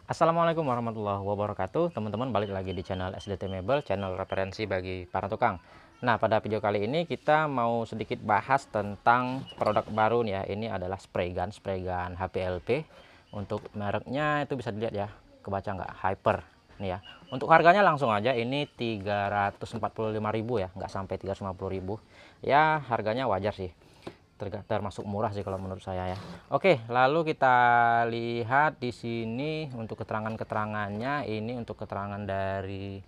Assalamualaikum warahmatullahi wabarakatuh. Teman-teman, balik lagi di channel SDT Mebel, channel referensi bagi para tukang. Nah, pada video kali ini kita mau sedikit bahas tentang produk baru nih ya. Ini adalah spray gun HPLP. Untuk mereknya itu bisa dilihat ya, kebaca nggak? Hyper nih ya. Untuk harganya langsung aja, ini 345.000 ya, nggak sampai 350.000 ya. Harganya wajar sih, termasuk murah sih kalau menurut saya ya. Oke, lalu kita lihat di sini untuk keterangan-keterangannya. Ini untuk keterangan dari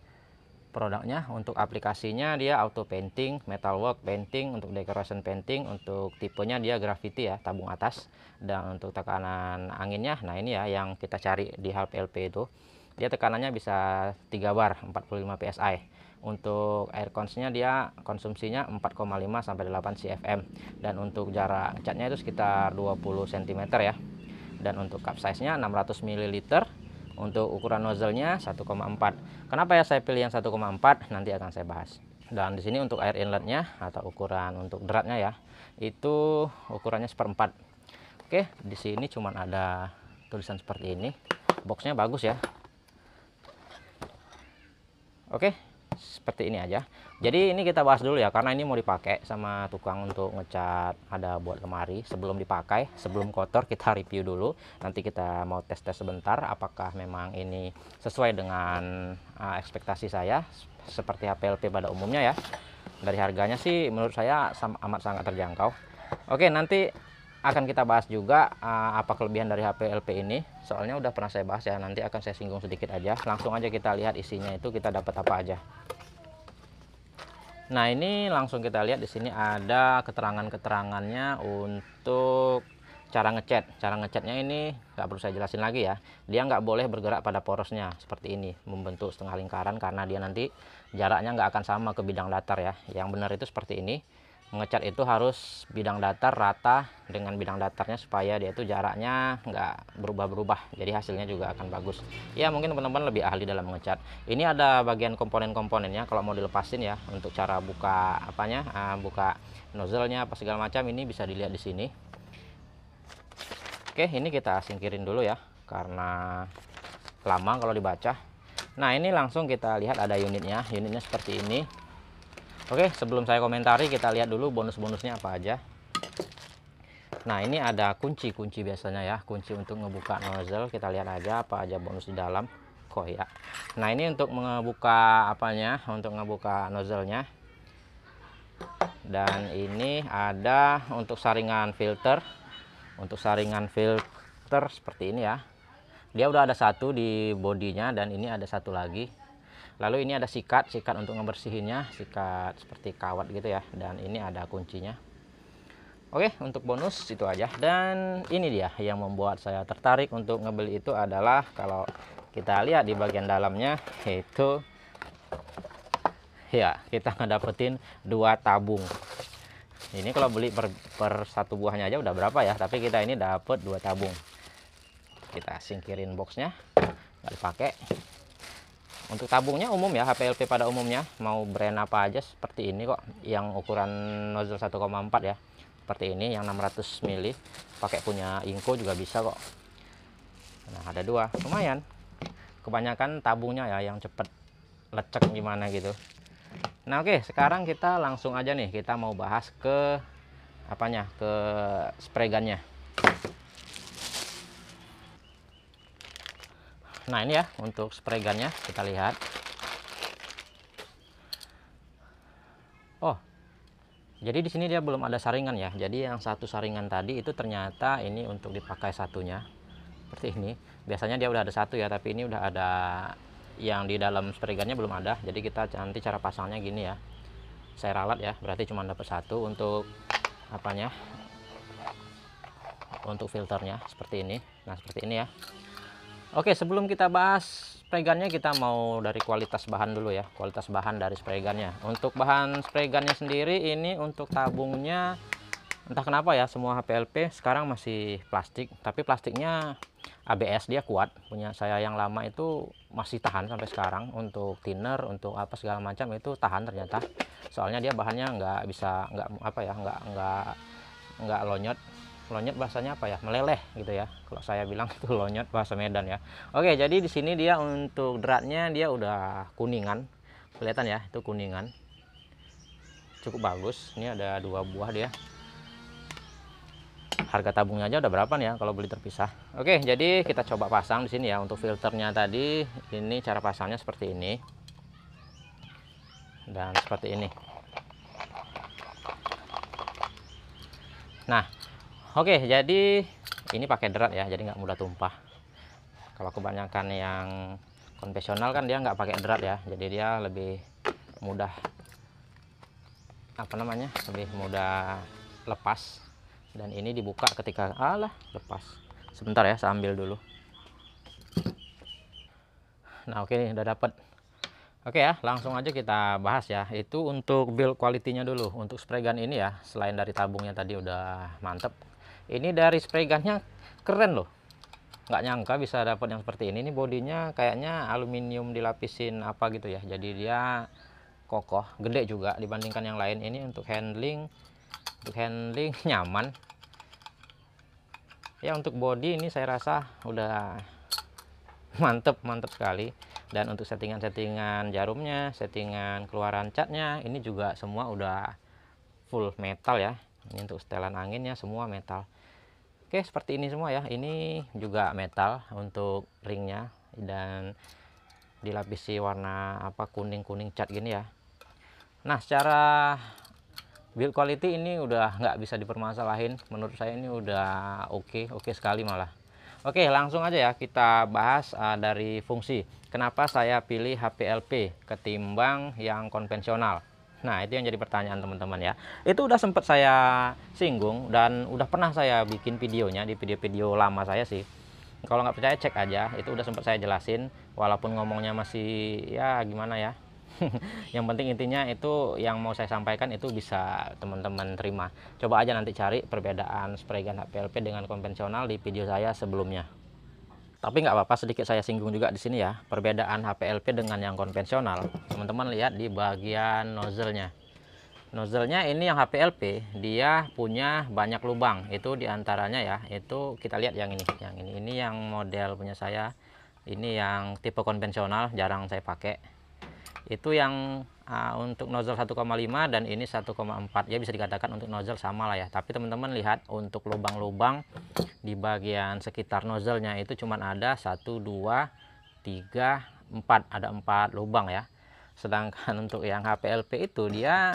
produknya. Untuk aplikasinya dia auto painting, metalwork painting, untuk decoration painting, untuk tipenya dia graffiti ya, tabung atas. Dan untuk tekanan anginnya, nah ini ya yang kita cari di HPLP itu, dia tekanannya bisa 3 bar 45 psi. Untuk air consnya dia konsumsinya 4,5 sampai 8 cfm, dan untuk jarak catnya itu sekitar 20 cm ya. Dan untuk cup size nya 600 ml. Untuk ukuran nozzle-nya 1,4. Kenapa ya saya pilih yang 1,4? Nanti akan saya bahas. Dan di sini untuk air inletnya atau ukuran untuk dratnya ya, itu ukurannya 1/4. Oke, di sini cuman ada tulisan seperti ini. Boxnya bagus ya. Oke, seperti ini aja. Jadi ini kita bahas dulu ya, karena ini mau dipakai sama tukang untuk ngecat, ada buat lemari. Sebelum dipakai, sebelum kotor, kita review dulu. Nanti kita mau tes-tes sebentar apakah memang ini sesuai dengan ekspektasi saya seperti HPLP pada umumnya ya. Dari harganya sih menurut saya amat sangat terjangkau. Oke, nanti akan kita bahas juga apa kelebihan dari HPLP ini. Soalnya udah pernah saya bahas ya, nanti akan saya singgung sedikit aja. Langsung aja kita lihat isinya itu kita dapat apa aja. Nah, ini langsung kita lihat di sini ada keterangan-keterangannya untuk cara ngecat. Cara ngecatnya ini nggak perlu saya jelasin lagi ya. Dia nggak boleh bergerak pada porosnya seperti ini, membentuk setengah lingkaran, karena dia nanti jaraknya nggak akan sama ke bidang datar ya. Yang benar itu seperti ini. Mengecat itu harus bidang datar rata dengan bidang datarnya, supaya dia itu jaraknya nggak berubah-berubah, jadi hasilnya juga akan bagus ya. Mungkin teman-teman lebih ahli dalam mengecat. Ini ada bagian komponen-komponennya kalau mau dilepasin ya. Untuk cara buka apanya, buka nozzle-nya apa segala macam, ini bisa dilihat di sini. Oke, ini kita singkirin dulu ya, karena lama kalau dibaca. Nah, ini langsung kita lihat ada unitnya seperti ini. Oke, sebelum saya komentari, kita lihat dulu bonus-bonusnya apa aja. Nah, ini ada kunci biasanya ya, kunci untuk ngebuka nozzle. Kita lihat aja apa aja bonus di dalam. Kok ya. Nah, ini untuk ngebuka apanya, untuk ngebuka nozzle-nya. Dan ini ada untuk saringan filter. Untuk saringan filter seperti ini ya. Dia udah ada satu di bodinya, dan ini ada satu lagi. Lalu ini ada sikat untuk ngebersihinnya, sikat seperti kawat gitu ya. Dan ini ada kuncinya. Oke, untuk bonus itu aja. Dan ini dia yang membuat saya tertarik untuk ngebeli itu adalah, kalau kita lihat di bagian dalamnya itu ya, kita ngedapetin 2 tabung. Ini kalau beli per satu buahnya aja udah berapa ya, tapi kita ini dapet 2 tabung. Kita singkirin boxnya, nggak dipakai. Untuk tabungnya umum ya, HPLP pada umumnya, mau brand apa aja seperti ini kok. Yang ukuran nozzle 1,4 ya, seperti ini yang 600 mili, pakai punya Inco juga bisa kok. Nah, ada 2, lumayan. Kebanyakan tabungnya ya yang cepet lecek gimana gitu. Nah, oke, sekarang kita langsung aja nih, kita mau bahas ke apanya, ke spray gunnya. Nah, ini ya untuk spray gunnya, kita lihat. Oh, jadi di sini dia belum ada saringan ya. Jadi yang satu saringan tadi itu ternyata ini untuk dipakai satunya. Seperti ini. Biasanya dia udah ada satu ya, tapi ini udah ada yang di dalam spray gunnya belum ada. Jadi kita nanti cara pasangnya gini ya. Saya ralat ya, berarti cuma dapat satu untuk apanya? Untuk filternya seperti ini. Nah, seperti ini ya. Oke, sebelum kita bahas spray gunnya, kita mau dari kualitas bahan dulu ya. Kualitas bahan dari spray gunnya. Untuk bahan spray gunnya sendiri, ini untuk tabungnya entah kenapa ya, semua HPLP sekarang masih plastik. Tapi plastiknya ABS, dia kuat. Punya saya yang lama itu masih tahan sampai sekarang. Untuk thinner, untuk apa segala macam itu tahan ternyata. Soalnya dia bahannya nggak bisa, nggak apa ya, nggak lonyot. lonyot bahasanya apa ya, meleleh gitu ya, kalau saya bilang itu lonyot bahasa Medan ya. Oke, jadi di sini dia untuk dratnya dia udah kuningan, kelihatan ya, itu kuningan, cukup bagus. Ini ada 2 buah dia. Harga tabungnya aja udah berapa nih ya kalau beli terpisah. Oke, jadi kita coba pasang di sini ya. Untuk filternya tadi, ini cara pasangnya seperti ini dan seperti ini. Nah, oke, jadi ini pakai drat ya, jadi nggak mudah tumpah. Kalau kebanyakan yang konvensional kan dia nggak pakai drat ya, jadi dia lebih mudah lebih mudah lepas. Dan ini dibuka ketika lepas. Sebentar ya, saya ambil dulu. Nah, oke nih, udah dapet. Oke ya, langsung aja kita bahas ya. Itu untuk build quality-nya dulu. Untuk spray gun ini ya, selain dari tabungnya tadi udah mantep, ini dari spray gun-nya keren loh. Nggak nyangka bisa dapat yang seperti ini. Ini bodinya kayaknya aluminium dilapisin apa gitu ya. Jadi dia kokoh, gede juga dibandingkan yang lain. Ini untuk handling nyaman. Ya, untuk body ini saya rasa udah mantep sekali. Dan untuk settingan jarumnya, settingan keluaran catnya, ini juga semua udah full metal ya. Ini untuk setelan anginnya semua metal. Oke, seperti ini semua ya. Ini juga metal untuk ringnya dan dilapisi warna kuning cat gini ya. Nah, secara build quality ini udah nggak bisa dipermasalahin. Menurut saya ini udah oke sekali malah. Oke, langsung aja ya kita bahas dari fungsi. Kenapa saya pilih HPLP ketimbang yang konvensional? Nah, itu yang jadi pertanyaan teman-teman ya. Itu udah sempat saya singgung dan udah pernah saya bikin videonya di video-video lama saya sih. Kalau nggak percaya cek aja, itu udah sempat saya jelasin. Walaupun ngomongnya masih ya gimana ya. Yang penting intinya itu yang mau saya sampaikan itu bisa teman-teman terima. Coba aja nanti cari perbedaan spray gun HPLP dengan konvensional di video saya sebelumnya. Tapi nggak apa-apa, sedikit saya singgung juga di sini ya. Perbedaan HPLP dengan yang konvensional. Teman-teman lihat di bagian nozzle-nya. Nozzle-nya ini yang HPLP dia punya banyak lubang. Itu diantaranya ya, itu kita lihat yang ini. Ini yang model punya saya. Ini yang tipe konvensional, jarang saya pakai. Itu yang untuk nozzle 1,5 dan ini 1,4 ya, bisa dikatakan untuk nozzle sama lah ya. Tapi teman-teman lihat untuk lubang-lubang di bagian sekitar nozzle-nya itu cuman ada 1, 2, 3, 4, ada 4 lubang ya. Sedangkan untuk yang HPLP itu dia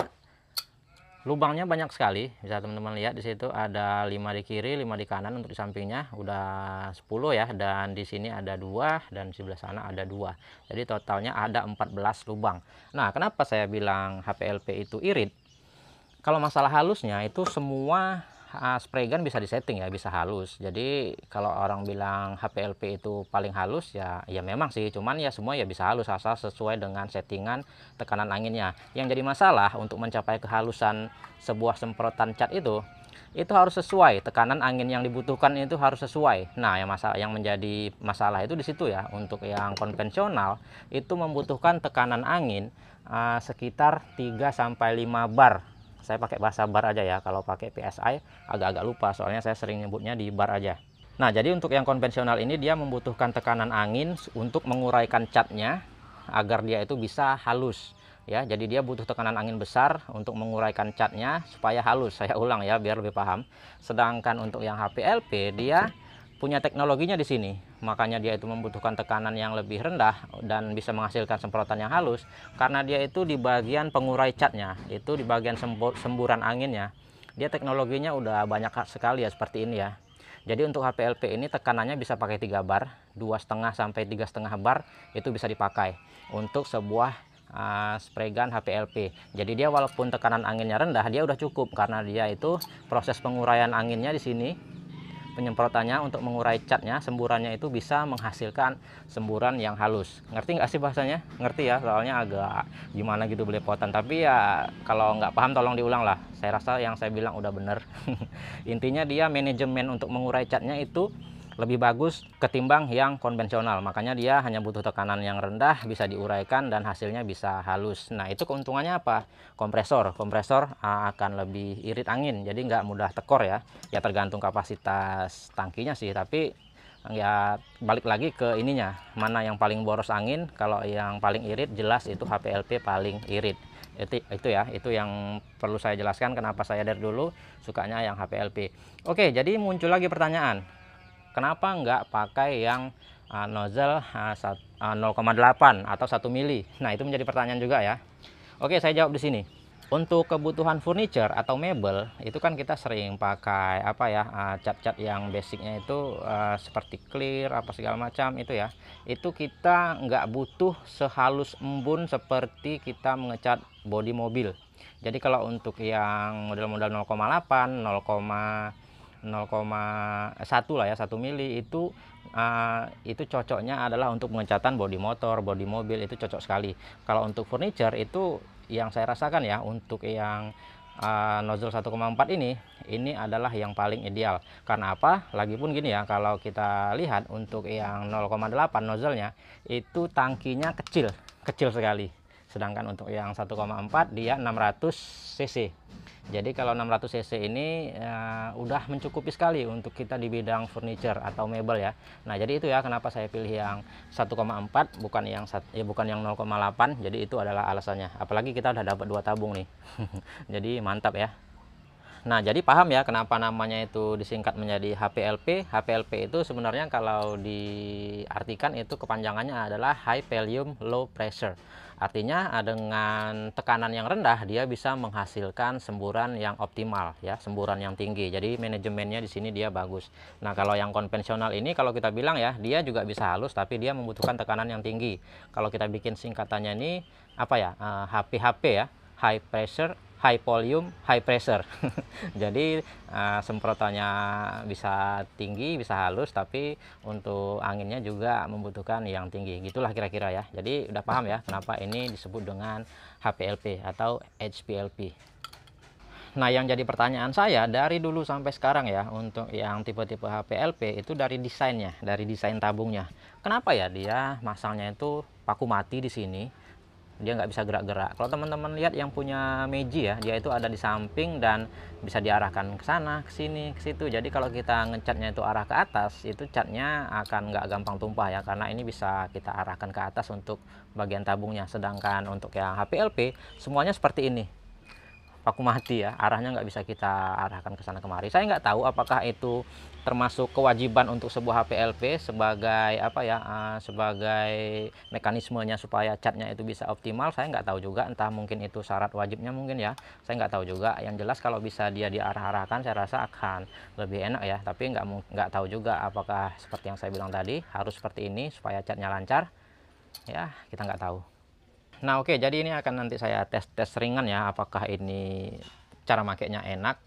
lubangnya banyak sekali. Bisa teman-teman lihat di situ ada 5 di kiri, 5 di kanan, untuk di sampingnya udah 10 ya, dan di sini ada 2 dan di sebelah sana ada 2. Jadi totalnya ada 14 lubang. Nah, kenapa saya bilang HPLP itu irit? Kalau masalah halusnya itu semua spray gun bisa disetting ya, bisa halus. Jadi kalau orang bilang HPLP itu paling halus ya memang sih, cuman ya semua ya bisa halus asal sesuai dengan settingan tekanan anginnya. Yang jadi masalah untuk mencapai kehalusan sebuah semprotan cat itu harus sesuai tekanan angin yang dibutuhkan, itu harus sesuai. Nah, yang menjadi masalah itu di situ ya. Untuk yang konvensional itu membutuhkan tekanan angin sekitar 3-5 bar. Saya pakai bahasa bar aja ya, kalau pakai PSI agak-agak lupa, soalnya saya sering nyebutnya di bar aja. Nah, jadi untuk yang konvensional ini dia membutuhkan tekanan angin untuk menguraikan catnya agar dia itu bisa halus ya. Jadi dia butuh tekanan angin besar untuk menguraikan catnya supaya halus. Saya ulang ya biar lebih paham. Sedangkan untuk yang HPLP dia punya teknologinya di sini, makanya dia itu membutuhkan tekanan yang lebih rendah dan bisa menghasilkan semprotan yang halus, karena dia itu di bagian pengurai catnya, itu di bagian semburan anginnya, dia teknologinya udah banyak sekali ya, seperti ini ya. Jadi untuk HPLP ini tekanannya bisa pakai 3 bar, 2,5 sampai 3,5 bar itu bisa dipakai untuk sebuah spray gun HPLP. Jadi dia walaupun tekanan anginnya rendah, dia udah cukup karena dia itu proses penguraian anginnya di sini, penyemprotannya untuk mengurai catnya, semburannya itu bisa menghasilkan semburan yang halus. Ngerti nggak sih bahasanya? Ngerti ya, soalnya agak gimana gitu belepotan. Tapi ya kalau nggak paham tolong diulang lah. Saya rasa yang saya bilang udah bener. Intinya dia manajemen untuk mengurai catnya itu lebih bagus ketimbang yang konvensional. Makanya dia hanya butuh tekanan yang rendah, bisa diuraikan dan hasilnya bisa halus. Nah, itu keuntungannya apa? Kompresor akan lebih irit angin, jadi nggak mudah tekor ya. Ya tergantung kapasitas tangkinya sih, tapi ya balik lagi ke ininya, mana yang paling boros angin. Kalau yang paling irit jelas itu HPLP paling irit. Itu ya, itu yang perlu saya jelaskan kenapa saya dari dulu sukanya yang HPLP. Oke, jadi muncul lagi pertanyaan, kenapa nggak pakai yang nozzle 0,8 atau 1 mili? Nah, itu menjadi pertanyaan juga ya. Oke, saya jawab di sini. Untuk kebutuhan furniture atau mebel itu kan kita sering pakai apa ya, cat-cat yang basicnya itu seperti clear apa segala macam itu ya. Itu kita nggak butuh sehalus embun seperti kita mengecat bodi mobil. Jadi kalau untuk yang model-model 0,8 0,1 lah ya, 1 mili itu cocoknya adalah untuk pengecatan bodi motor, bodi mobil, itu cocok sekali. Kalau untuk furniture itu yang saya rasakan ya, untuk yang nozzle 1,4 ini adalah yang paling ideal. Karena apa? Lagipun gini ya, kalau kita lihat untuk yang 0,8 nozzle-nya itu tangkinya kecil sekali. Sedangkan untuk yang 1,4 dia 600 cc. Jadi kalau 600 cc ini udah mencukupi sekali untuk kita di bidang furniture atau mebel ya. Nah, jadi itu ya kenapa saya pilih yang 1,4 bukan yang 0,8. Jadi itu adalah alasannya. Apalagi kita udah dapat 2 tabung nih. Jadi mantap ya. Nah, jadi paham ya kenapa namanya itu disingkat menjadi HPLP. HPLP itu sebenarnya kalau diartikan itu kepanjangannya adalah High Volume Low Pressure. Artinya dengan tekanan yang rendah dia bisa menghasilkan semburan yang optimal ya, semburan yang tinggi. Jadi manajemennya di sini dia bagus. Nah, kalau yang konvensional ini kalau kita bilang ya, dia juga bisa halus tapi dia membutuhkan tekanan yang tinggi. Kalau kita bikin singkatannya ini apa ya? HPHP ya, High Pressure, High Volume, High Pressure. Jadi semprotannya bisa tinggi, bisa halus, tapi untuk anginnya juga membutuhkan yang tinggi. Gitulah kira-kira ya. Jadi udah paham ya kenapa ini disebut dengan HPLP atau HPLP. Nah, yang jadi pertanyaan saya dari dulu sampai sekarang ya, untuk yang tipe-tipe HPLP itu dari desainnya, dari desain tabungnya. Kenapa ya dia masangnya itu paku mati di sini? Dia nggak bisa gerak-gerak. Kalau teman-teman lihat yang punya Meiji ya, dia itu ada di samping dan bisa diarahkan ke sana, ke sini, ke situ. Jadi kalau kita ngecatnya itu arah ke atas, itu catnya akan nggak gampang tumpah ya, karena ini bisa kita arahkan ke atas untuk bagian tabungnya. Sedangkan untuk yang HPLP semuanya seperti ini, paku mati ya, arahnya nggak bisa kita arahkan ke sana kemari. Saya nggak tahu apakah itu termasuk kewajiban untuk sebuah HPLP sebagai apa ya, sebagai mekanismenya supaya catnya itu bisa optimal. Saya nggak tahu juga, entah mungkin itu syarat wajibnya mungkin ya, saya nggak tahu juga. Yang jelas kalau bisa dia diarah-arahkan saya rasa akan lebih enak ya, tapi nggak tahu juga apakah seperti yang saya bilang tadi harus seperti ini supaya catnya lancar ya, kita nggak tahu. Nah, oke, jadi ini akan nanti saya tes ringan ya, apakah ini cara makainya enak.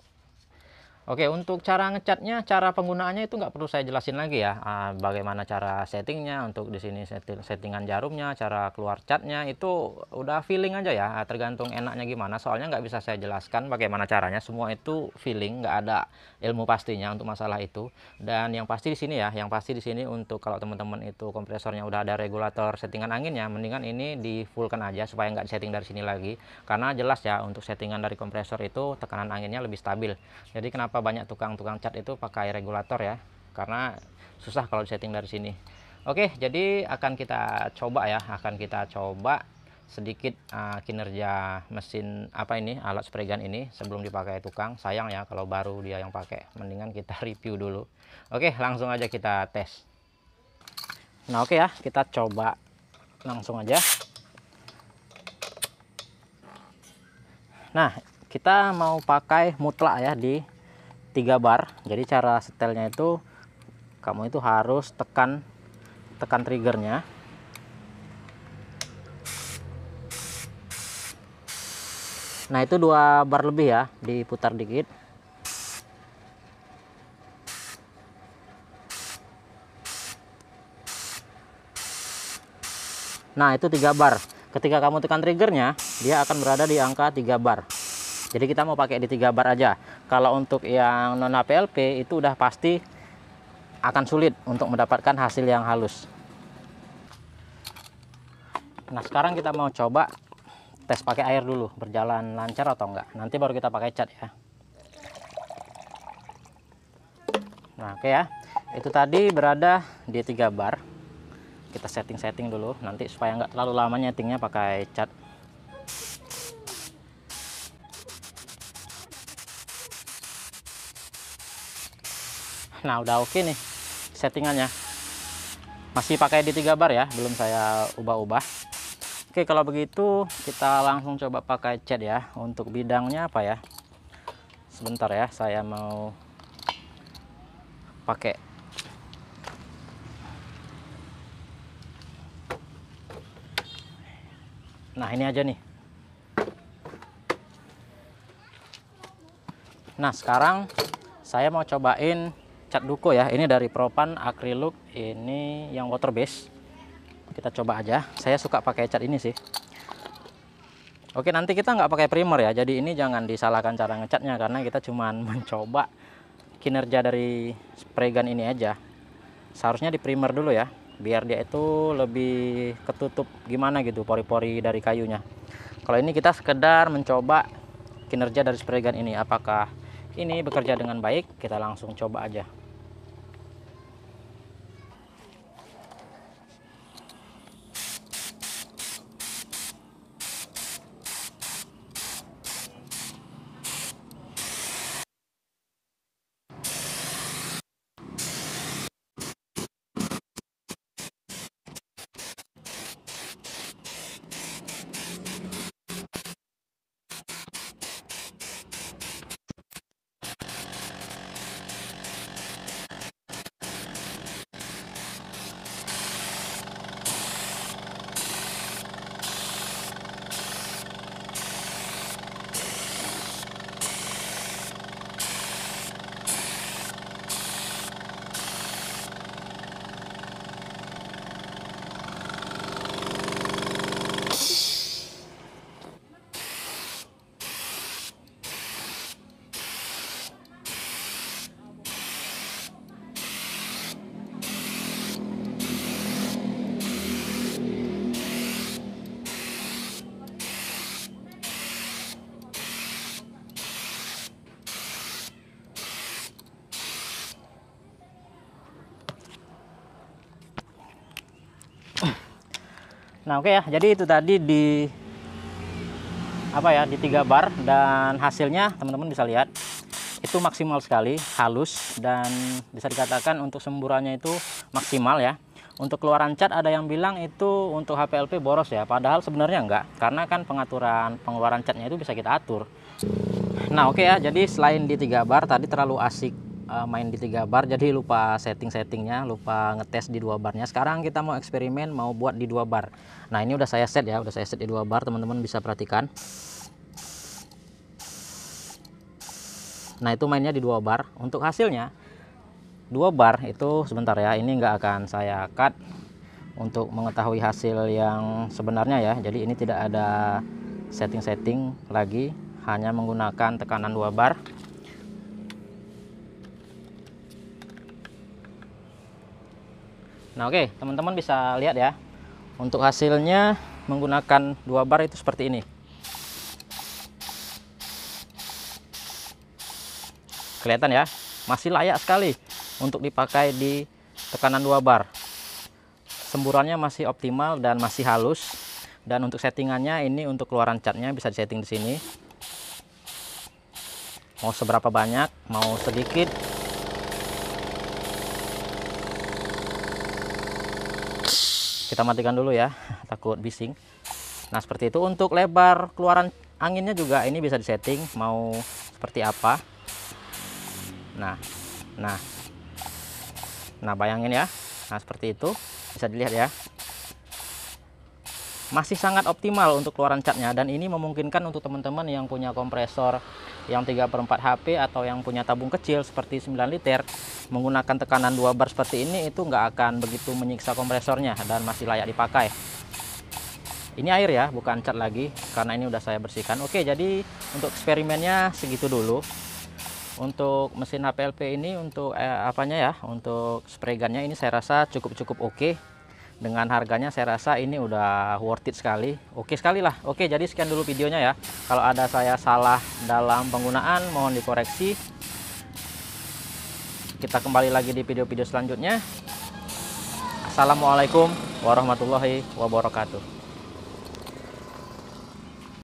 Oke, untuk cara ngecatnya, cara penggunaannya itu nggak perlu saya jelasin lagi ya. Bagaimana cara settingnya, untuk di sini settingan jarumnya, cara keluar catnya itu udah feeling aja ya. Tergantung enaknya gimana. Soalnya nggak bisa saya jelaskan bagaimana caranya. Semua itu feeling, nggak ada ilmu pastinya untuk masalah itu. Dan yang pasti di sini ya, yang pasti di sini untuk kalau teman-teman itu kompresornya udah ada regulator settingan anginnya, mendingan ini di fullkan aja supaya nggak setting dari sini lagi. Karena jelas ya untuk settingan dari kompresor itu tekanan anginnya lebih stabil. Jadi kenapa banyak tukang-tukang cat itu pakai regulator ya, karena susah kalau disetting dari sini. Oke, jadi akan kita coba ya, akan kita coba sedikit kinerja mesin apa ini, alat spray gun ini sebelum dipakai tukang. Sayang ya kalau baru dia yang pakai, mendingan kita review dulu. Oke, langsung aja kita tes. Nah, oke ya, kita coba langsung aja. Nah, kita mau pakai mutlak ya di 3 bar. Jadi cara setelnya itu kamu itu harus tekan triggernya. Nah, itu 2 bar lebih ya, diputar dikit. Nah, itu 3 bar. Ketika kamu tekan triggernya, dia akan berada di angka 3 bar. Jadi kita mau pakai di 3 bar aja. Kalau untuk yang non HPLP itu udah pasti akan sulit untuk mendapatkan hasil yang halus. Nah, sekarang kita mau coba tes pakai air dulu, berjalan lancar atau enggak. Nanti baru kita pakai cat ya. Nah, oke ya. Itu tadi berada di 3 bar. Kita setting dulu nanti supaya enggak terlalu lama nyetingnya pakai cat. Nah, udah oke nih settingannya. Masih pakai di 3 bar ya, belum saya ubah-ubah. Oke, kalau begitu kita langsung coba pakai cat ya. Untuk bidangnya apa ya? Sebentar ya, saya mau pakai. Nah, ini aja nih. Nah, sekarang saya mau cobain cat Duko ya. Ini dari Propan Acrylook, ini yang water base. Kita coba aja. Saya suka pakai cat ini sih. Oke, nanti kita nggak pakai primer ya. Jadi ini jangan disalahkan cara ngecatnya, karena kita cuman mencoba kinerja dari spray gun ini aja. Seharusnya di primer dulu ya, biar dia itu lebih ketutup gimana gitu pori-pori dari kayunya. Kalau ini kita sekedar mencoba kinerja dari spray gun ini, apakah ini bekerja dengan baik. Kita langsung coba aja. Nah, oke ya. Jadi itu tadi di 3 bar, dan hasilnya teman-teman bisa lihat itu maksimal sekali, halus, dan bisa dikatakan untuk semburannya itu maksimal ya. Untuk keluaran cat ada yang bilang itu untuk HPLP boros ya, padahal sebenarnya enggak, karena kan pengaturan pengeluaran catnya itu bisa kita atur. Nah, oke ya. Jadi selain di 3 bar tadi terlalu asik main di 3 bar, jadi lupa settingnya, lupa ngetes di 2 barnya. Sekarang kita mau eksperimen, mau buat di 2 bar. Nah, ini udah saya set ya, udah saya set di 2 bar, teman-teman bisa perhatikan. Nah, itu mainnya di 2 bar. Untuk hasilnya 2 bar itu sebentar ya, ini nggak akan saya cut untuk mengetahui hasil yang sebenarnya ya. Jadi ini tidak ada setting lagi, hanya menggunakan tekanan 2 bar. Nah, oke, teman-teman bisa lihat ya. Untuk hasilnya menggunakan 2 bar itu seperti ini. Kelihatan ya, masih layak sekali untuk dipakai di tekanan 2 bar. Semburannya masih optimal dan masih halus. Dan untuk settingannya ini untuk keluaran catnya bisa disetting di sini. Mau seberapa banyak, mau sedikit. Kita matikan dulu ya, takut bising. Nah, seperti itu. Untuk lebar keluaran anginnya juga ini bisa disetting mau seperti apa. Nah, bayangin ya. Nah, seperti itu bisa dilihat ya. Masih sangat optimal untuk keluaran catnya, dan ini memungkinkan untuk teman-teman yang punya kompresor yang 3/4 HP atau yang punya tabung kecil seperti 9 liter, menggunakan tekanan 2 bar seperti ini itu nggak akan begitu menyiksa kompresornya dan masih layak dipakai. Ini air ya, bukan cat lagi, karena ini udah saya bersihkan. Oke, jadi untuk eksperimennya segitu dulu. Untuk mesin HPLP ini untuk apanya ya, untuk spray gunnya ini saya rasa cukup oke. Dengan harganya saya rasa ini udah worth it sekali. Oke sekali lah. Oke, jadi sekian dulu videonya ya. Kalau ada saya salah dalam penggunaan mohon dikoreksi. Kita kembali lagi di video-video selanjutnya. Assalamualaikum warahmatullahi wabarakatuh.